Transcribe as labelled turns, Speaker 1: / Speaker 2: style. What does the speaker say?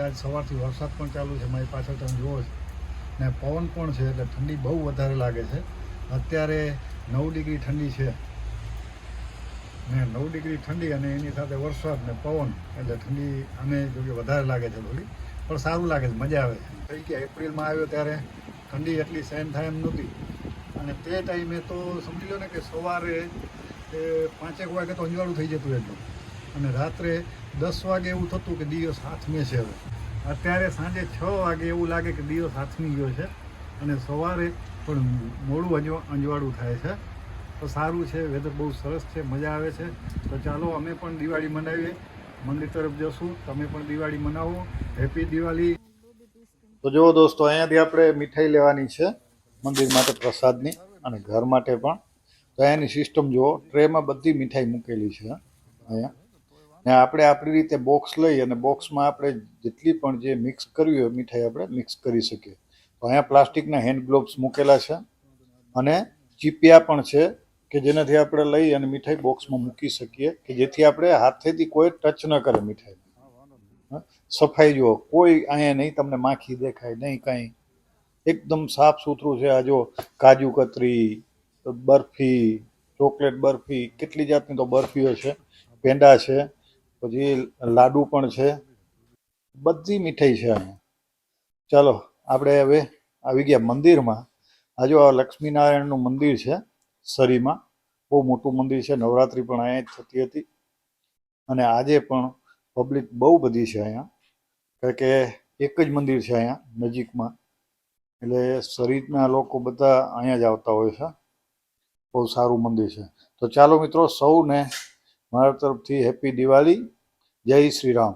Speaker 1: આજ સવારથી વરસાદ પણ ચાલુ છે, મારી પાછળ તમે જુઓ છો, ને પવન પણ છે, એટલે ઠંડી બહુ વધારે લાગે છે. અત્યારે 9 ડિગ્રી ઠંડી છે, ને 9 ડિગ્રી ઠંડી અને એની સાથે વરસાદ ને પવન, એટલે ઠંડી આને જોકે વધારે લાગે છે થોડી, પણ સારું લાગે છે, મજા આવે છે. થઈ કે એપ્રિલમાં આવ્યો ત્યારે ઠંડી એટલી સહન થાય એમ નહોતી, અને તે ટાઈમે તો સમજી લો ને કે સવારે 5 વાગે તો અંજવાળું થઈ જતું એટલું, અને રાત્રે 10 વાગે એવું થતું કે દિવસ હાથમે છે. હવે અત્યારે સાંજે 6 વાગે એવું લાગે કે દિવસ હાથમી ગયો છે, અને સવારે પણ મોડું અંજવાળું થાય છે. તો સારું છે, વેધર બહુ સરસ છે, મજા આવે છે. તો ચાલો અમે પણ દિવાળી મનાવીએ, મંદિર તરફ જશું, તમે પણ દિવાળી મનાવો. હેપી દિવાળી. તો જુઓ દોસ્તો, અહીંયાથી આપણે મીઠાઈ લેવાની છે મંદિર માટે પ્રસાદની, અને ઘર માટે પણ. તો અહીંયાની સિસ્ટમ જુઓ, ટ્રેમાં બધી મીઠાઈ મૂકેલી છે અહીંયા, ને આપણે આપણી રીતે બોક્સ લઈ અને બોક્સમાં આપણે જેટલી પણ જે મિક્સ કરવી હોય મીઠાઈ આપણે મિક્સ કરી શકીએ. તો અહીંયા પ્લાસ્ટિકના હેન્ડ ગ્લોવ્સ મૂકેલા છે, અને ચીપિયા પણ છે કે જેનાથી આપણે લઈ અને મીઠાઈ બોક્સમાં મૂકી શકીએ, કે જેથી આપણે હાથેથી કોઈ ટચ ન કરે મીઠાઈ. સફાઈ જુઓ, કોઈ અહીંયા નહીં તમને માખી દેખાય નહીં, કાંઈ એકદમ સાફ સુથરું છે. આ જો કાજુ કતરી, બરફી, ચોકલેટ બરફી, કેટલી જાતની તો બરફીઓ છે, પેંડા છે, પછી લાડુ પણ છે, બધી મીઠાઈ છે અહીંયા. ચાલો આપણે હવે આવી ગયા મંદિરમાં. આ જો આ લક્ષ્મીનારાયણનું મંદિર છે સરીમાં, બહુ મોટું મંદિર છે. નવરાત્રિ પણ અહીંયા જ થતી હતી, અને આજે પણ પબ્લિક બહુ બધી છે અહીંયા, કારણ કે એક જ મંદિર છે અહીંયા નજીકમાં, એટલે સરીના લોકો બધા અહીંયા જ આવતા હોય છે. બહુ સારું મંદિર છે. તો ચાલો મિત્રો, સૌને મારા તરફથી હેપી દિવાળી. જય શ્રી રામ.